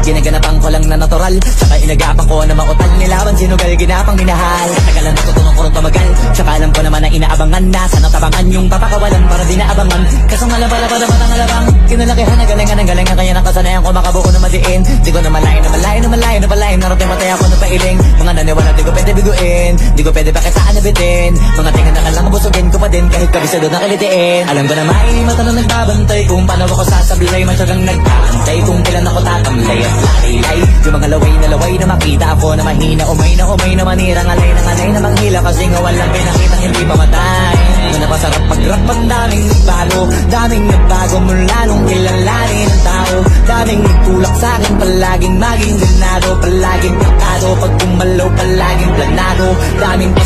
Ginaganapan ko lang na natural, saka inagapan ko na mautal. Nilaban sinugal, ginapang minahal. Katagalan natutunan ko rin tumagal, saka alam ko naman na inaabangan na. Sana tabangan yung papakawalan para di naabangan. Kasong alaba-laba na matang alabang kinalakihan na galingan ng galingan. Kaya nakasanayan ko makabuo na madiin. Di ko na malayo na malayo na malayo na malayo. Narating matay ako na pailing. Mga naniwala di ko pwede biguin, di ko pwede pakitaan na bitin. Mga tingin na kalang busugin ko pa din kahit kabisado na kilitiin. Alam ko na mainimata na nagbabantay kung paano ako sasablay. Masyadang nagpapantay kung kailan ako tatamlay at latilay. Yung mga laway na makita ako na mahina. Umay na manirang alay na manghila. Kasi nga walang pinakitang hindi pamatay. Yung napasarap mag-rap ang daming nagbago mula nung kilalanin ng tao. Daming nagtulak sa'kin, palaging maging ganado, palaging pagkado. Pag gumalaw palaging planado, daming